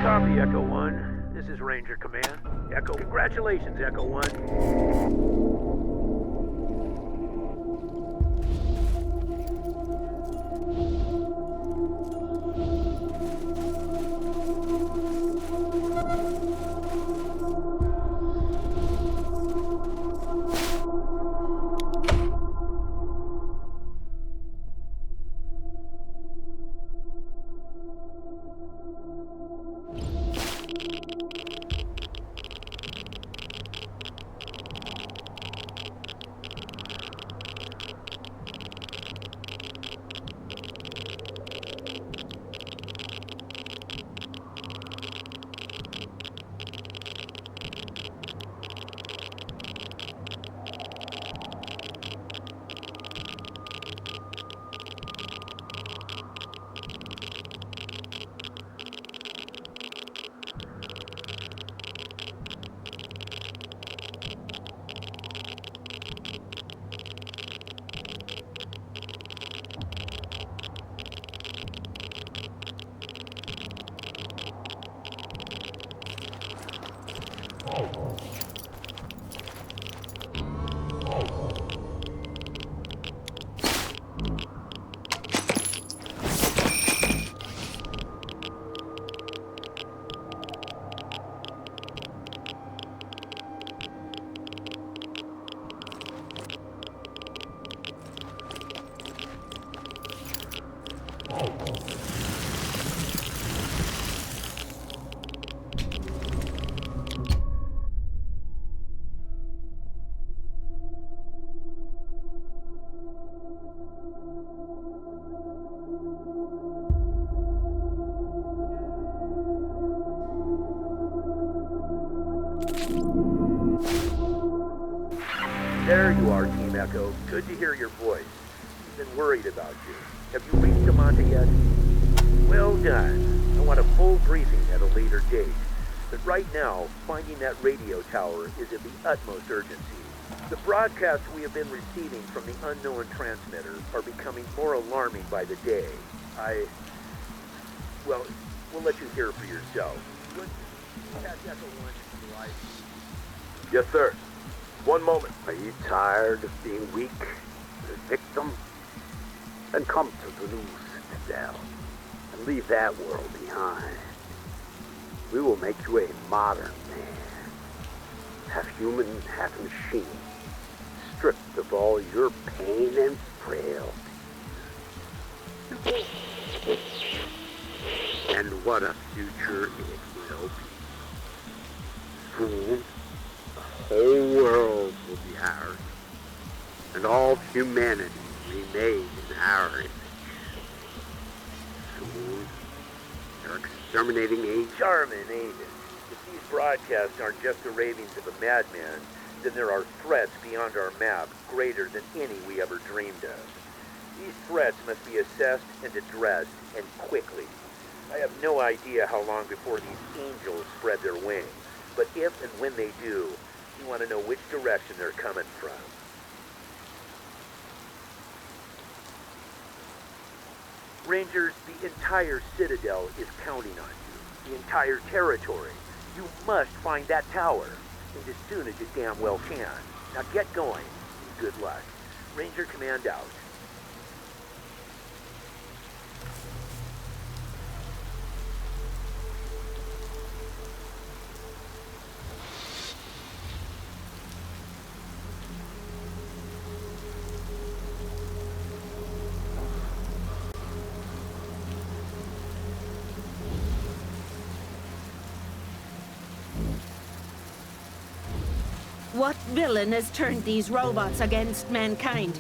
Copy, Echo 1. This is Ranger Command. Echo, congratulations, Echo 1. Echo. Good to hear your voice. We've been worried about you. Have you reached Amanta yet? Well done. I want a full briefing at a later date. But right now, finding that radio tower is of the utmost urgency. The broadcasts we have been receiving from the unknown transmitter are becoming more alarming by the day. Well, we'll let you hear for yourself. Catch Echo 1 in the life. Yes, sir. One moment. Are you tired of being weak, a victim? Then come to the new Citadel and leave that world behind. We will make you a modern man, half human, half machine, stripped of all your pain and frailty. And what a future it will be. Soon, the whole world will be ours, and all of humanity remade in our image. Soon, their exterminating age. Charming, ain't it? If these broadcasts aren't just the ravings of a madman, then there are threats beyond our map greater than any we ever dreamed of. These threats must be assessed and addressed, and quickly. I have no idea how long before these angels spread their wings, but if and when they do, you want to know which direction they're coming from. Rangers, the entire Citadel is counting on you. The entire territory. You must find that tower. And as soon as you damn well can. Now get going. Good luck. Ranger Command out. What villain has turned these robots against mankind?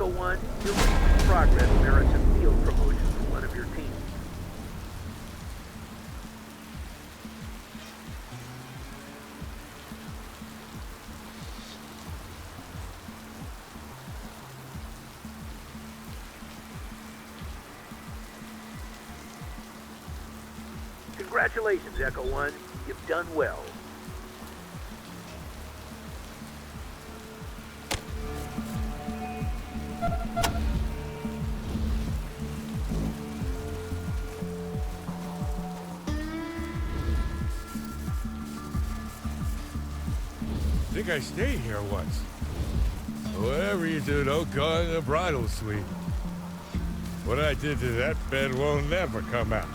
1, your recent progress merits a field promotion for one of your team. Congratulations, Echo 1. You've done well. I think I stayed here once. Whatever you do, don't go in the bridal suite. What I did to that bed will never come out.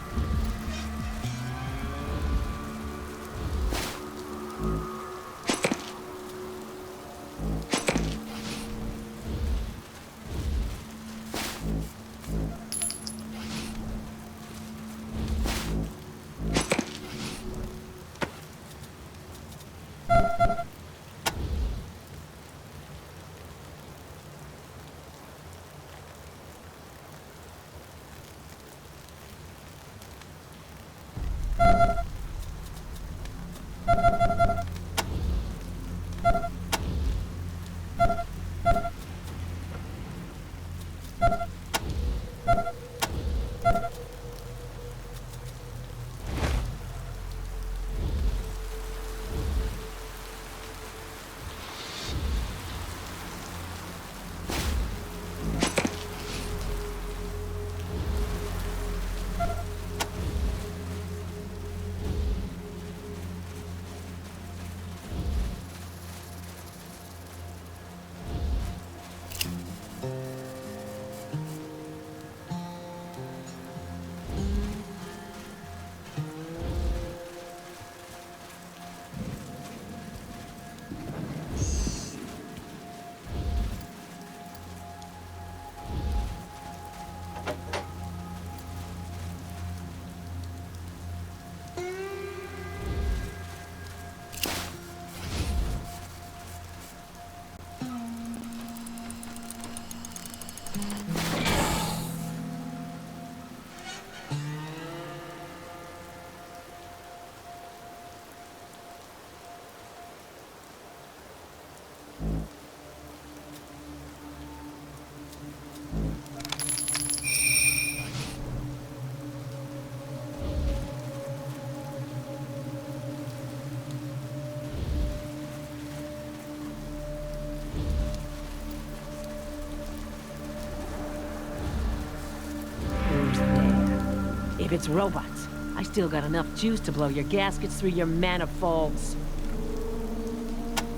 If it's robots, I still got enough juice to blow your gaskets through your manifolds.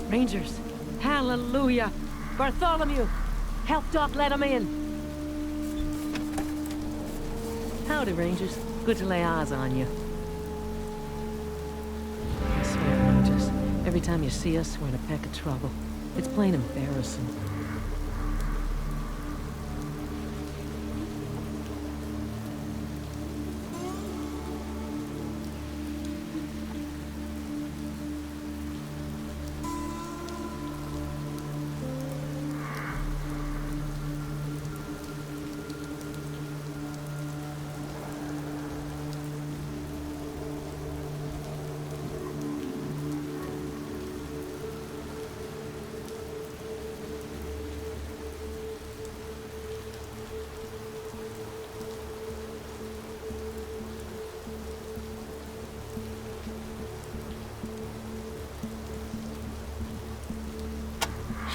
Rangers, hallelujah! Bartholomew, help Doc let him in. Howdy, Rangers. Good to lay eyes on you. I swear, Rangers, every time you see us, we're in a peck of trouble. It's plain embarrassing.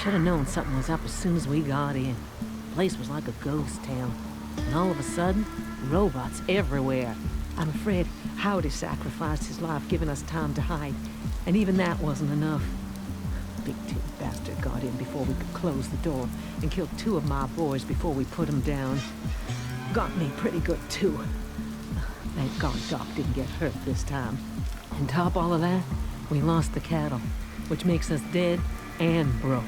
Should have known something was up as soon as we got in. The place was like a ghost town. And all of a sudden, robots everywhere. I'm afraid Howdy sacrificed his life giving us time to hide. And even that wasn't enough. Big tin bastard got in before we could close the door and killed 2 of my boys before we put them down. Got me pretty good too. Thank God Doc didn't get hurt this time. And top all of that, we lost the cattle, which makes us dead and broke.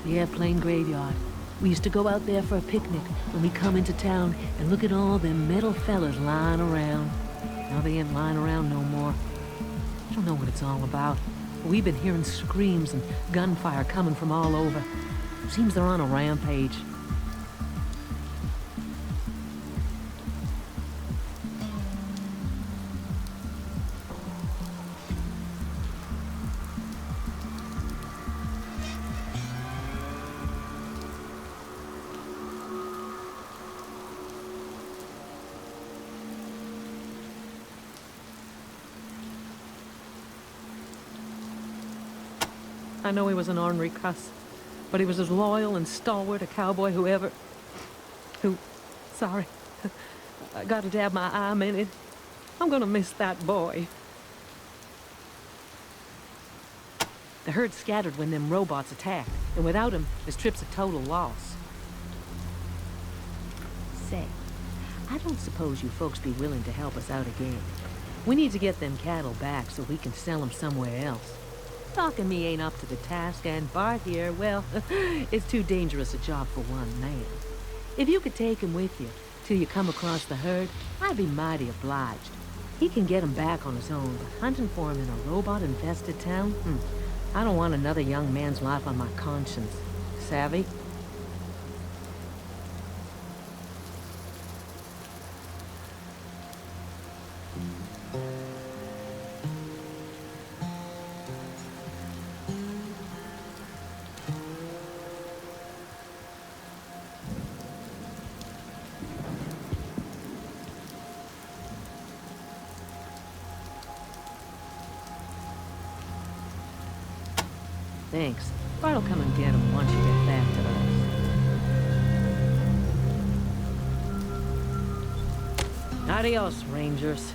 The airplane graveyard. We used to go out there for a picnic when we come into town and look at all them metal fellas lying around. Now they ain't lying around no more. I don't know what it's all about. We've been hearing screams and gunfire coming from all over. Seems they're on a rampage. I know he was an ornery cuss, but he was as loyal and stalwart a cowboy sorry, I gotta dab my eye a minute. I'm gonna miss that boy. The herd scattered when them robots attacked, and without him, this trip's a total loss. Say, I don't suppose you folks be willing to help us out again. We need to get them cattle back so we can sell them somewhere else. Doc and me ain't up to the task, and Bart here, well, it's too dangerous a job for one man. If you could take him with you till you come across the herd, I'd be mighty obliged. He can get him back on his own, but hunting for him in a robot-infested town? I don't want another young man's life on my conscience. Savvy? Thanks. Bart'll come and get him once you get back to us. Adios, Rangers.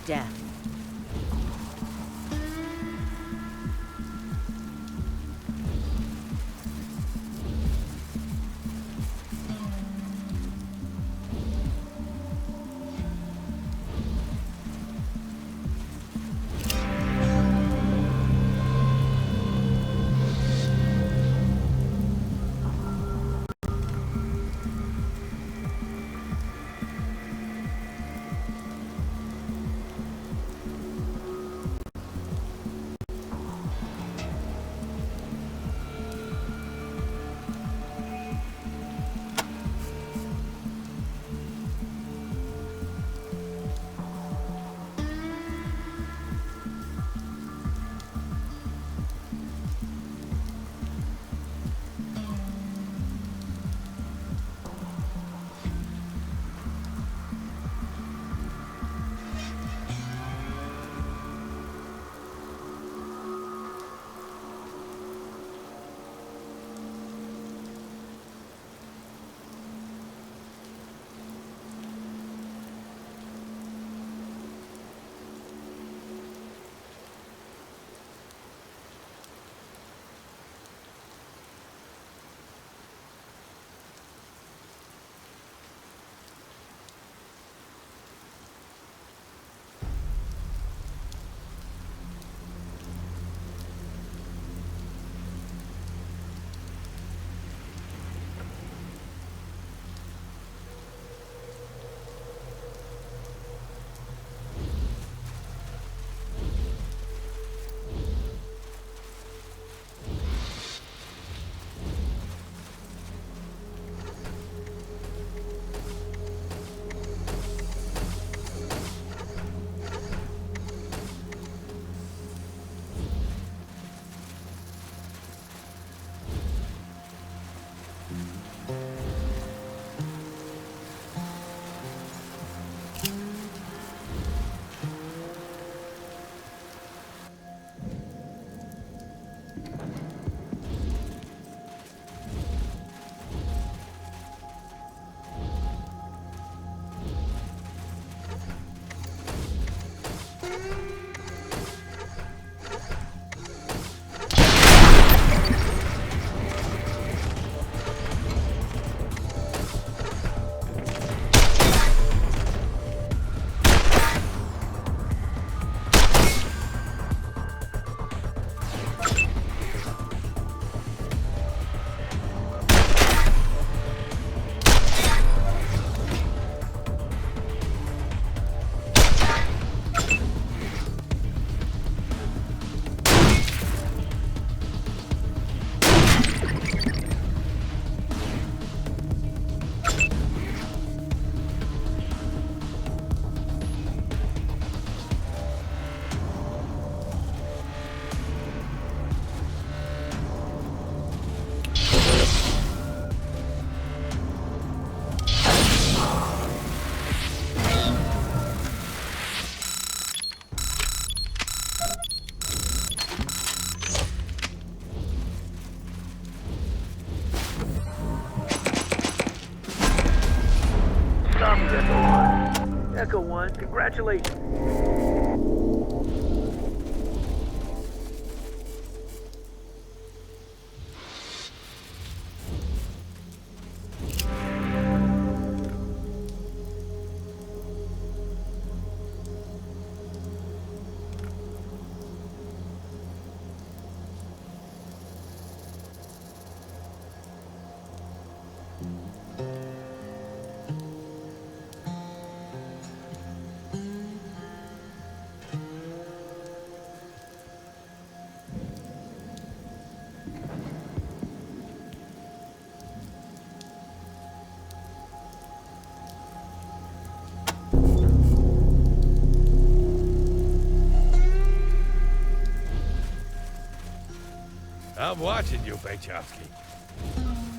Death. congratulations. I'm watching you, Bachowski.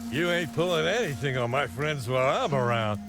You ain't pulling anything on my friends while I'm around.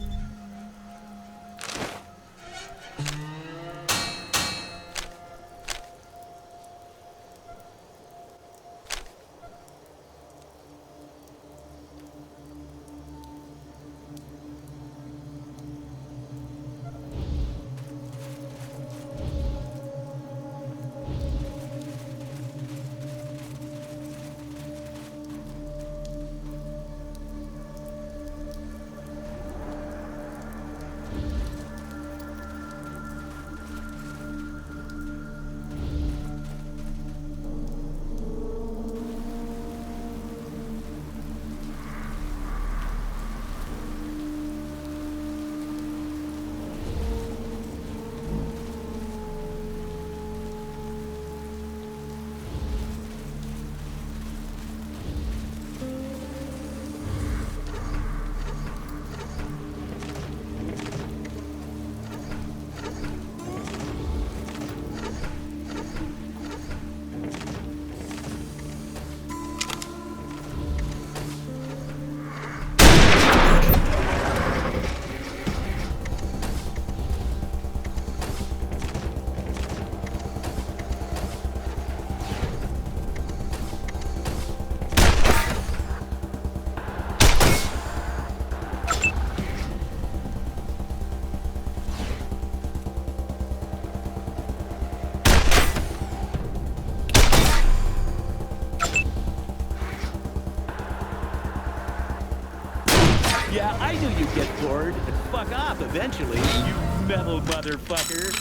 Yeah, I knew you'd get bored and fuck off eventually, you metal motherfucker.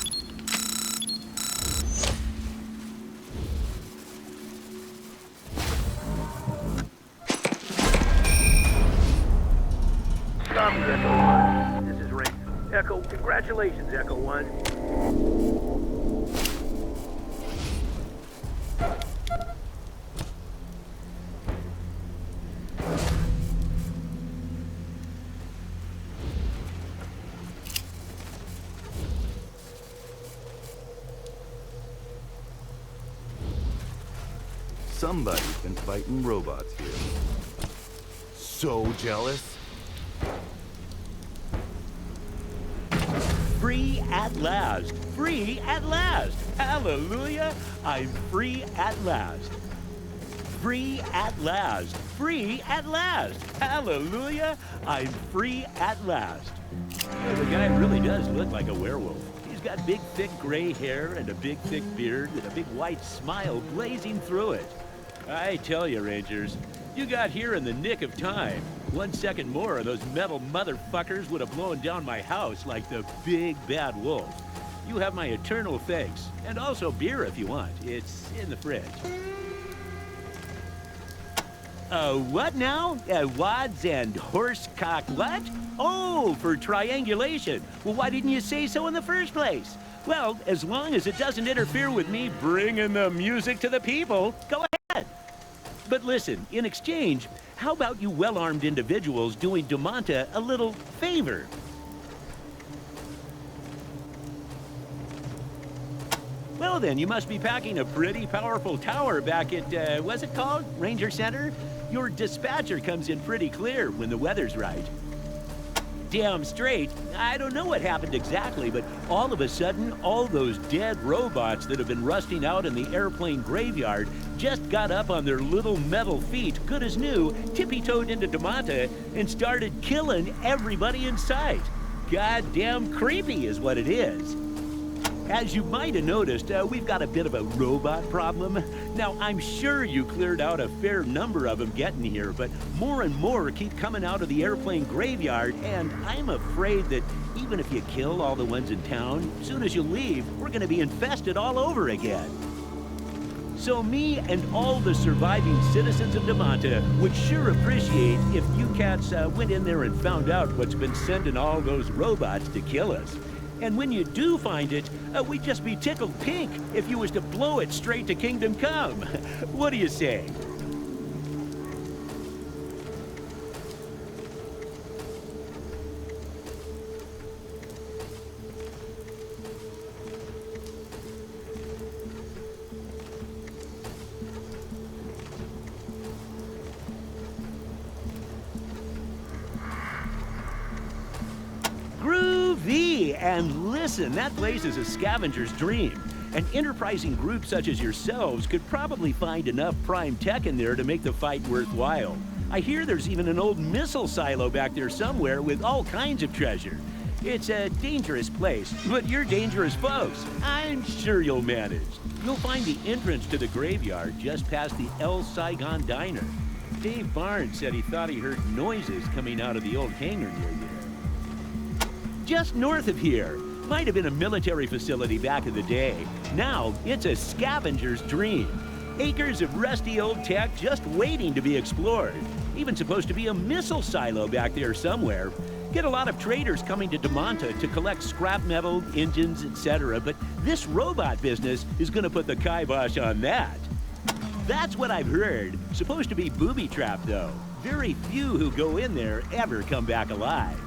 Copy, Echo 1. This is Ring. Echo, congratulations, Echo 1. Somebody's been fighting robots here. So jealous. Free at last! Free at last! Hallelujah! I'm free at last! Free at last! Free at last! Hallelujah! I'm free at last! Well, the guy really does look like a werewolf. He's got big, thick gray hair and a big, thick beard with a big white smile blazing through it. I tell you, Rangers, you got here in the nick of time. 1 second more and those metal motherfuckers would have blown down my house like the big bad wolf. You have my eternal thanks, and also beer if you want. It's in the fridge. What now? Wads and horsecock what? Oh, for triangulation. Well, why didn't you say so in the first place? Well, as long as it doesn't interfere with me bringing the music to the people, go ahead. But listen, in exchange, how about you well-armed individuals doing Dumanta a little favor? Well then, you must be packing a pretty powerful tower back at, what's it called? Ranger Center? Your dispatcher comes in pretty clear when the weather's right. Damn straight, I don't know what happened exactly, but all of a sudden, all those dead robots that have been rusting out in the airplane graveyard just got up on their little metal feet, good as new, tippy-toed into Dumanta, and started killing everybody in sight. Goddamn creepy is what it is. As you might have noticed, we've got a bit of a robot problem. Now, I'm sure you cleared out a fair number of them getting here, but more and more keep coming out of the airplane graveyard, and I'm afraid that even if you kill all the ones in town, as soon as you leave, we're gonna be infested all over again. So me and all the surviving citizens of Demanta would sure appreciate if you cats went in there and found out what's been sending all those robots to kill us. And when you do find it, we'd just be tickled pink if you was to blow it straight to Kingdom Come. What do you say? Groovy! And listen, that place is a scavenger's dream. An enterprising group such as yourselves could probably find enough prime tech in there to make the fight worthwhile. I hear there's even an old missile silo back there somewhere with all kinds of treasure. It's a dangerous place, but you're dangerous folks. I'm sure you'll manage. You'll find the entrance to the graveyard just past the El Saigon Diner. Dave Barnes said he thought he heard noises coming out of the old hangar near there. Just north of here. Might have been a military facility back in the day. Now, it's a scavenger's dream. Acres of rusty old tech just waiting to be explored. Even supposed to be a missile silo back there somewhere. Get a lot of traders coming to Demanta to collect scrap metal, engines, etc. But this robot business is gonna put the kibosh on that. That's what I've heard. Supposed to be booby-trapped, though. Very few who go in there ever come back alive.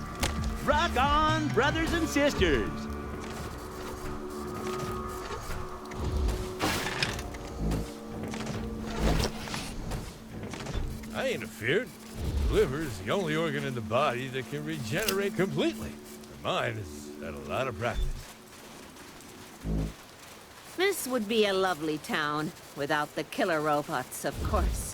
Rock on, brothers and sisters! I ain't afeared. The liver is the only organ in the body that can regenerate completely. Mine has had a lot of practice. This would be a lovely town, without the killer robots, of course.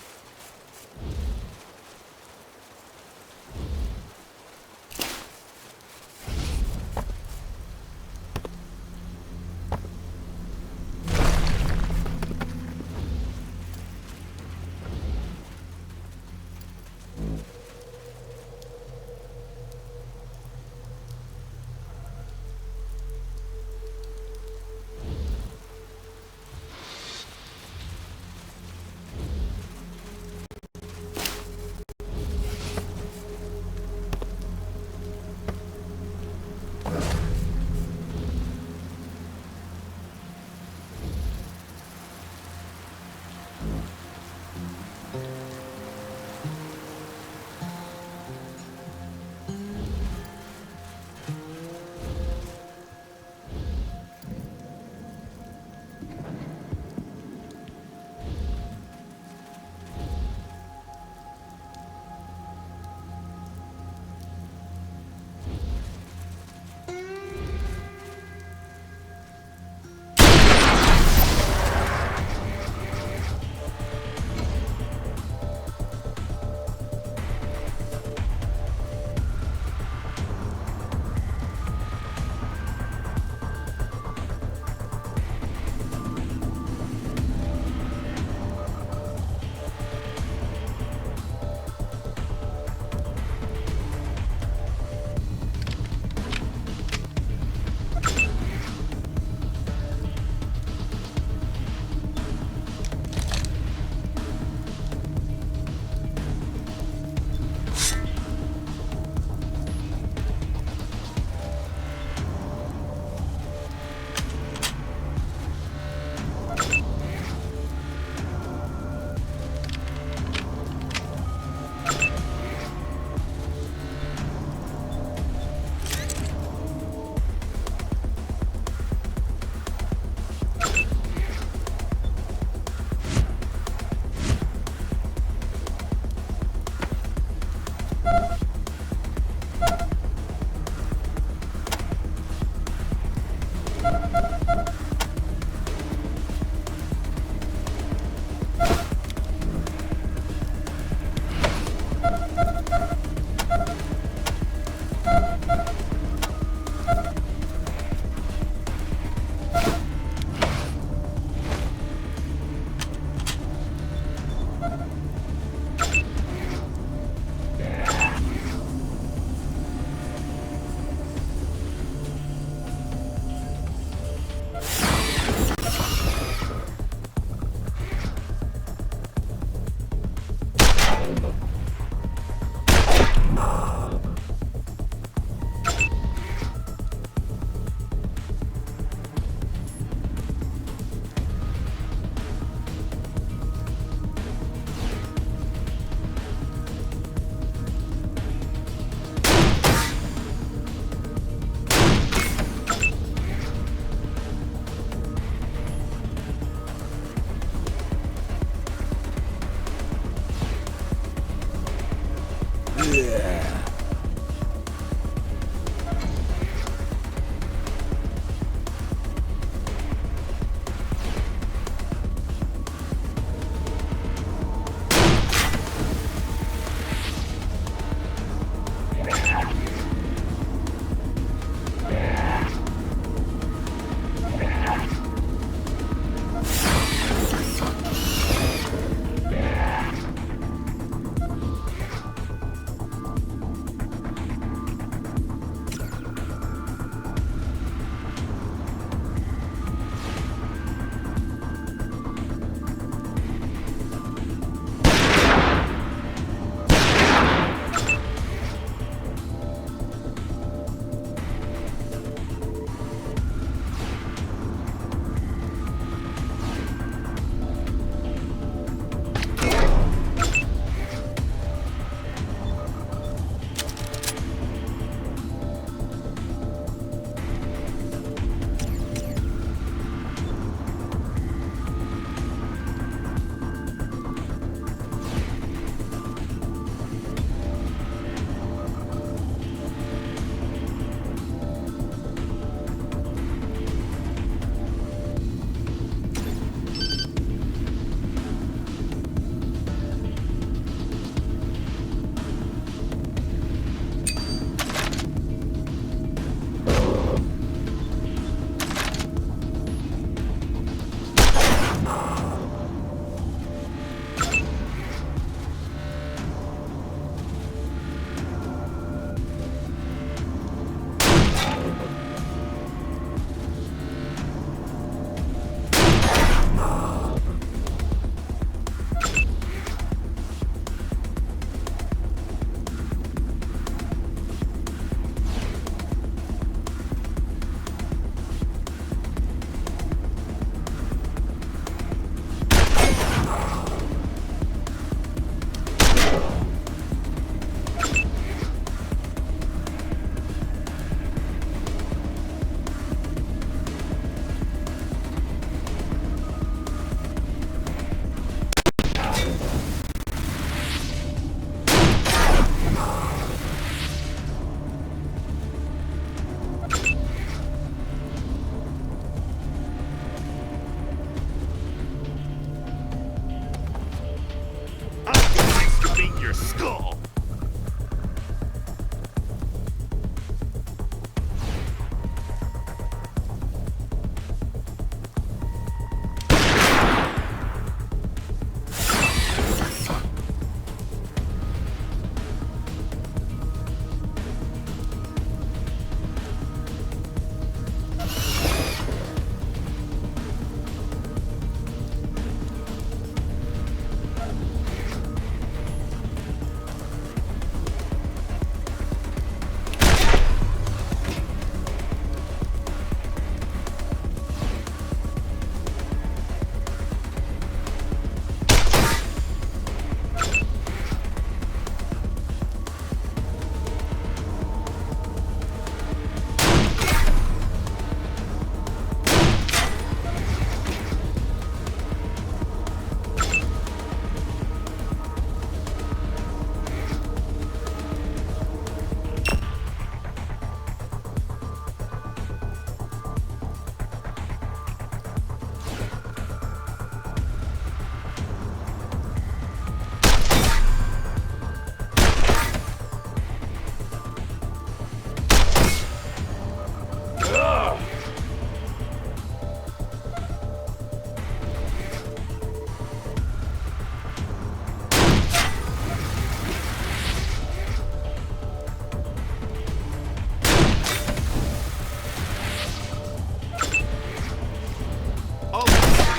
skull!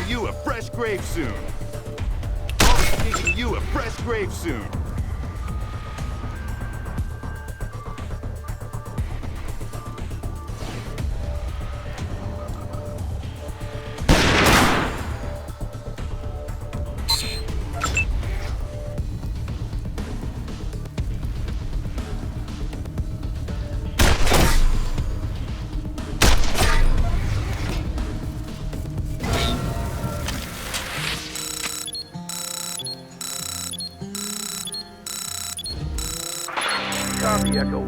You a fresh grave soon. I'll be digging you a fresh grave soon. Copy, Echo 1.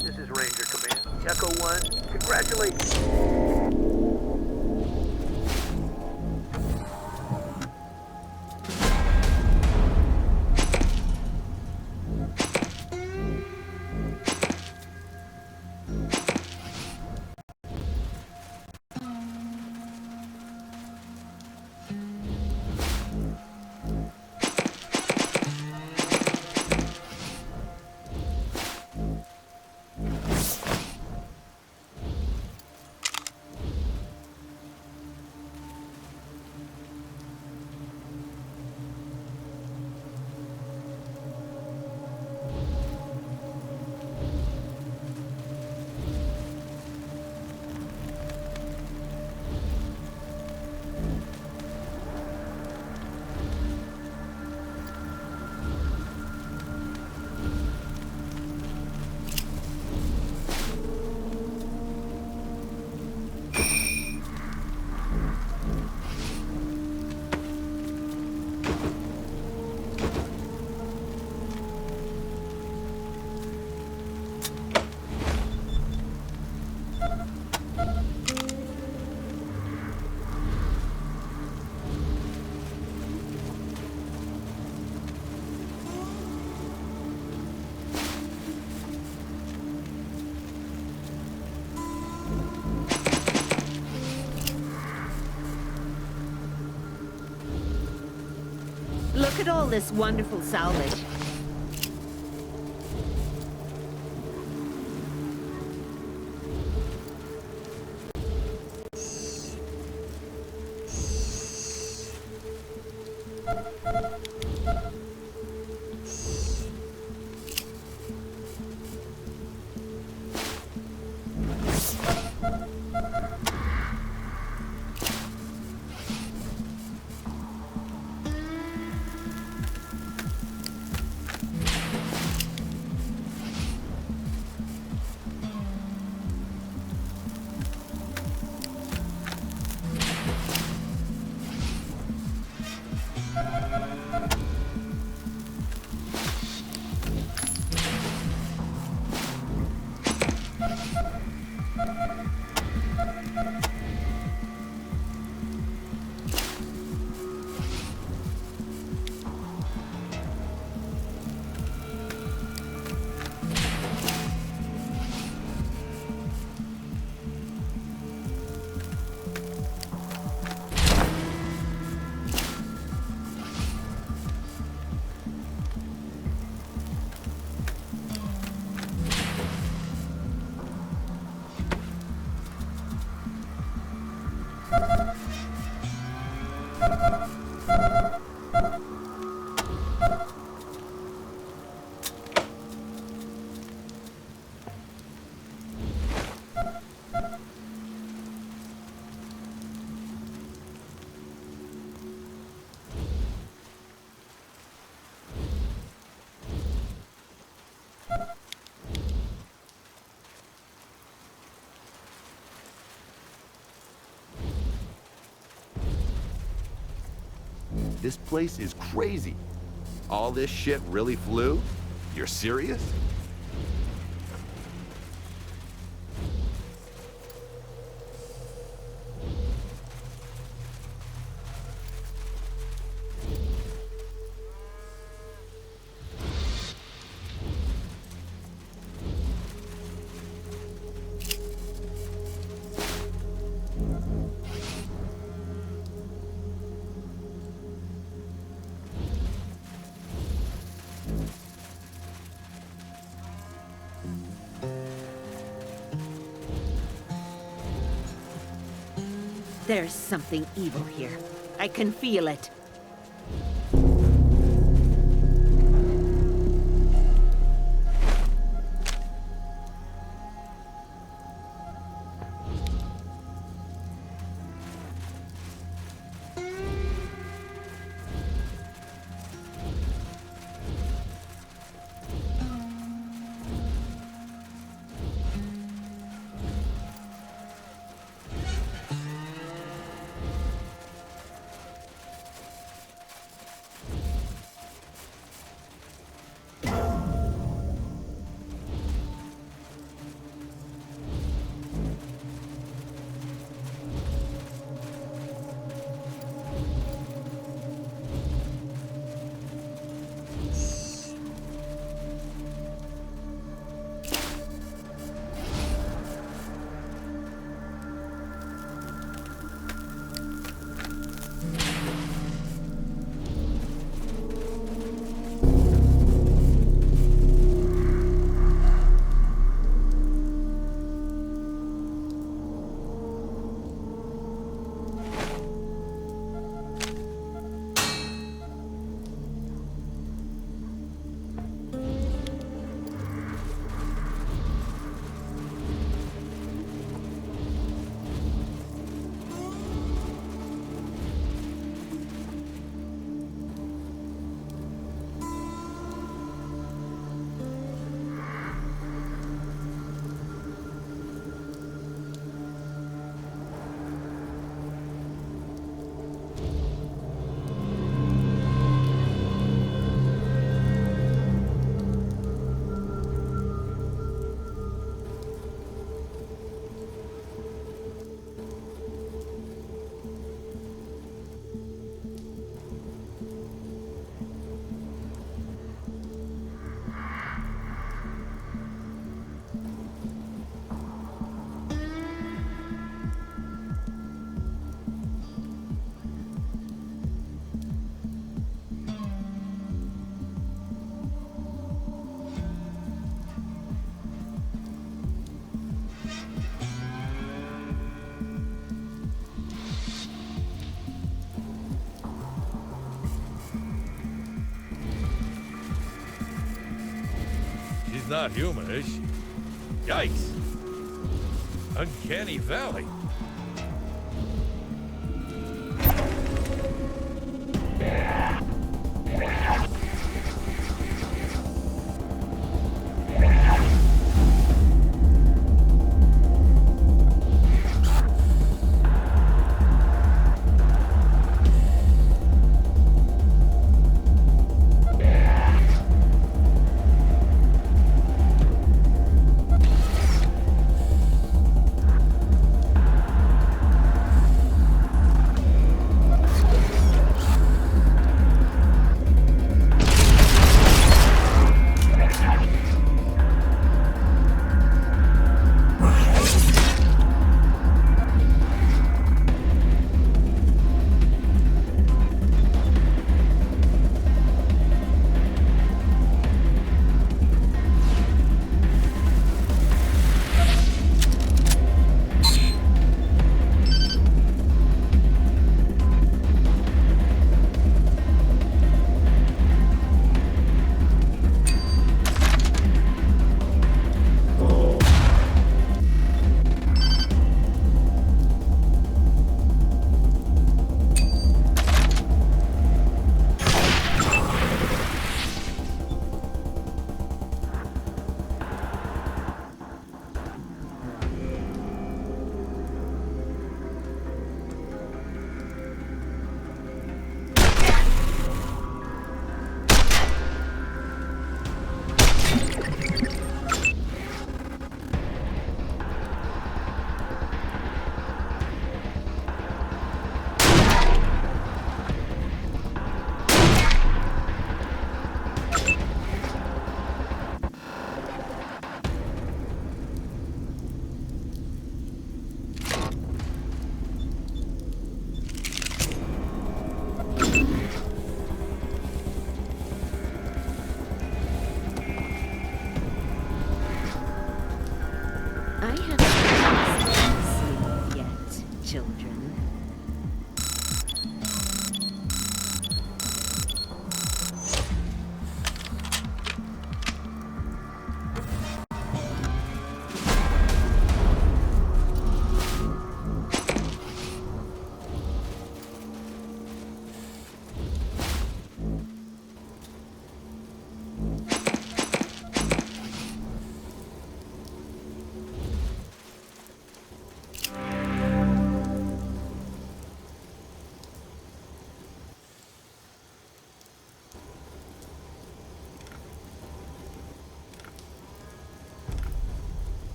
This is Ranger Command. Echo 1, congratulations. Look at all this wonderful salvage. This place is crazy. All this shit really flew? You're serious? There's something evil here. I can feel it. Not human, is she? Yikes. Uncanny Valley.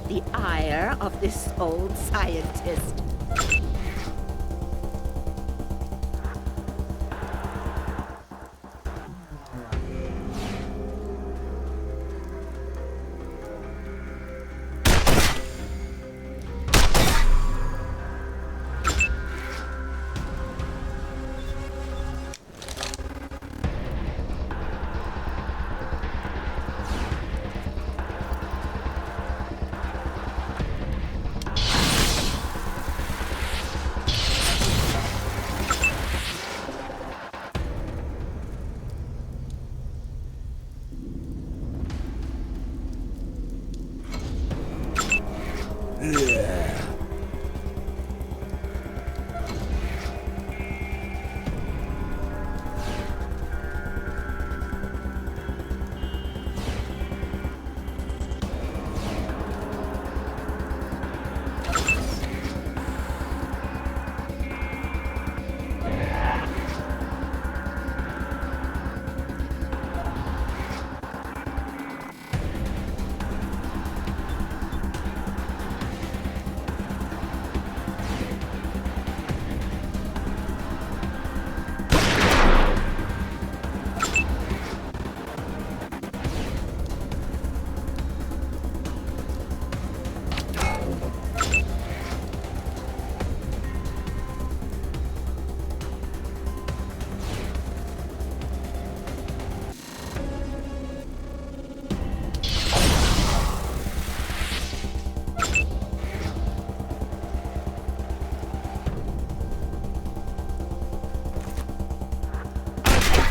appease the ire of this old scientist.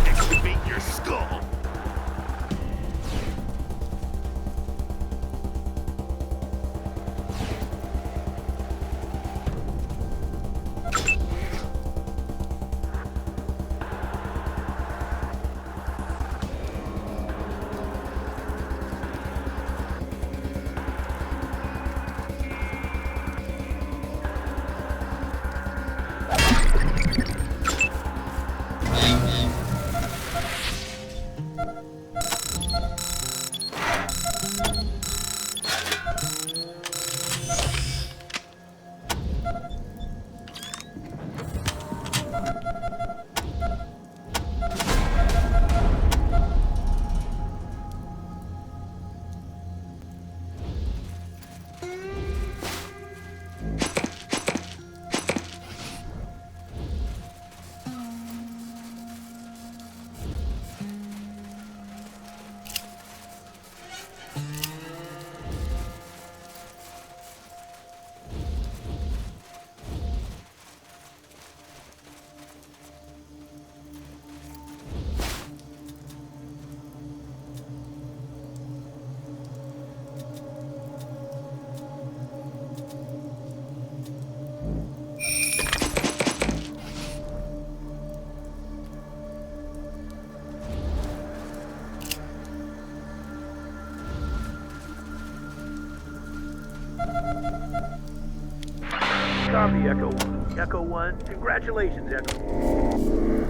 Excavate your skull. Copy, Echo 1. Echo 1, congratulations, Echo.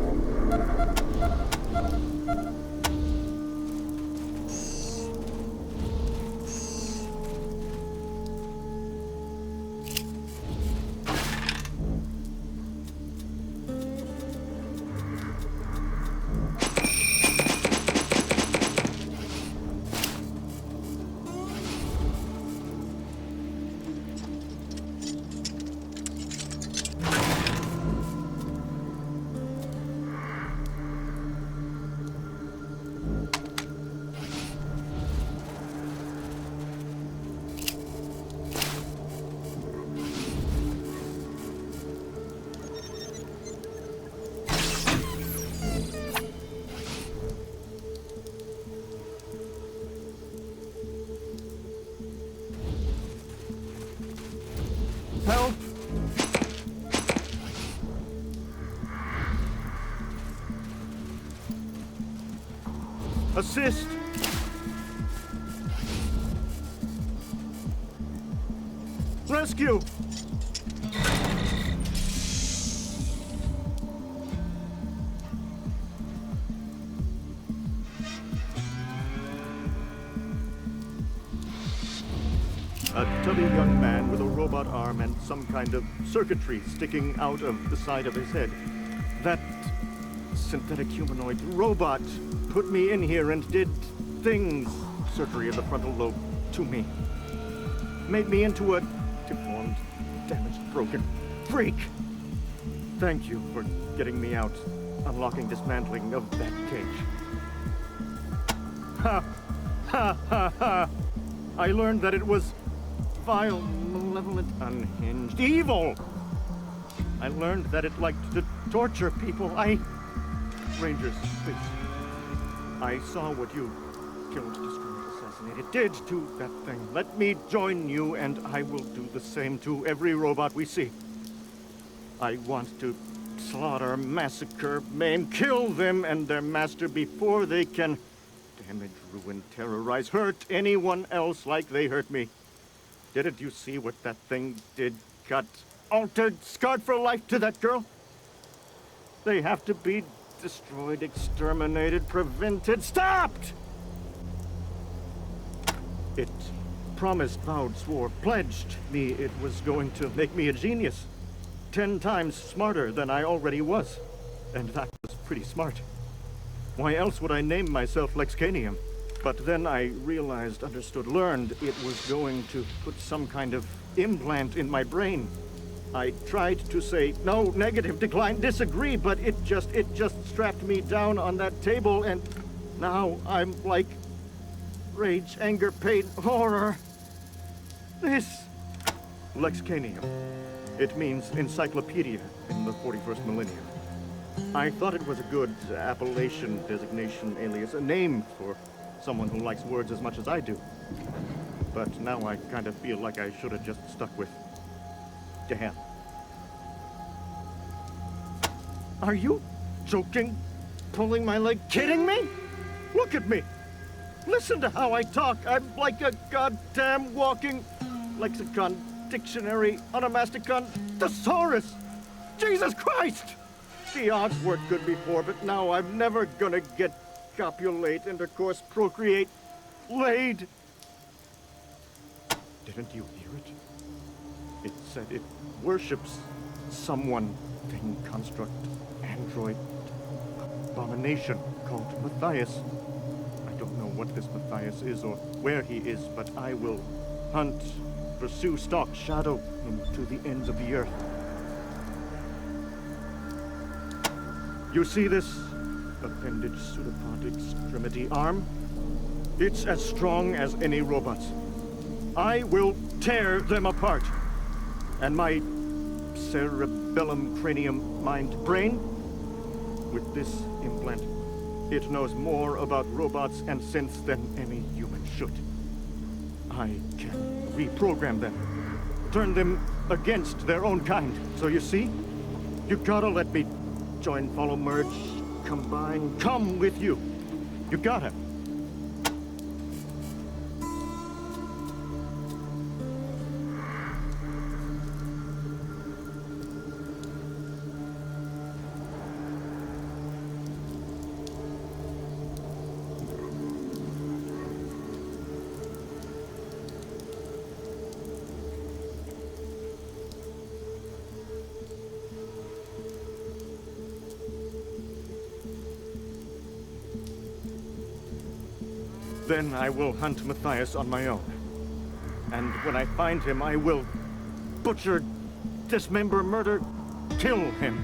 Help! Assist! Rescue! A tubby young man with a robot arm and some kind of circuitry sticking out of the side of his head. That synthetic humanoid robot put me in here and did things, surgery of the frontal lobe, to me. Made me into a deformed, damaged, broken freak. Thank you for getting me out, unlocking dismantling of that cage. Ha! Ha ha ha! I learned that it was vile, malevolent, unhinged, evil! I learned that it liked to torture people. Rangers, please. I saw what you killed, destroyed, assassinated, did to that thing. Let me join you, and I will do the same to every robot we see. I want to slaughter, massacre, maim, kill them and their master before they can damage, ruin, terrorize, hurt anyone else like they hurt me. Didn't you see what that thing did? Got altered, scarred for life to that girl? They have to be destroyed, exterminated, prevented, stopped! It promised, vowed, swore, pledged me it was going to make me a genius. 10 times smarter than I already was. And that was pretty smart. Why else would I name myself Lexcanium? But then I realized, understood, learned it was going to put some kind of implant in my brain. I tried to say, no, negative, decline, disagree, but it just strapped me down on that table, and now I'm like rage, anger, pain, horror. This Lexcanium. It means encyclopedia in the 41st millennium. I thought it was a good appellation, designation, alias, a name for someone who likes words as much as I do. But now I kind of feel like I should have just stuck with damn. Are you joking? Pulling my leg? Kidding me? Look at me. Listen to how I talk. I'm like a goddamn walking lexicon, dictionary, onomasticon, thesaurus. Jesus Christ! The odds weren't good before, but now I'm never gonna get copulate, intercourse, procreate, laid. Didn't you hear it? It said it worships someone, thing, construct, android, abomination called Matthias. I don't know what this Matthias is or where he is, but I will hunt, pursue, stalk, shadow him to the ends of the earth. You see this appendage, pseudopod, extremity, arm? It's as strong as any robot's. I will tear them apart. And my cerebellum, cranium, mind, brain, with this implant, it knows more about robots and synths than any human should. I can reprogram them, turn them against their own kind. So you see, you gotta let me join, follow, merge, combine, come with you. You gotta. Then I will hunt Matthias on my own. And when I find him, I will butcher, dismember, murder, kill him.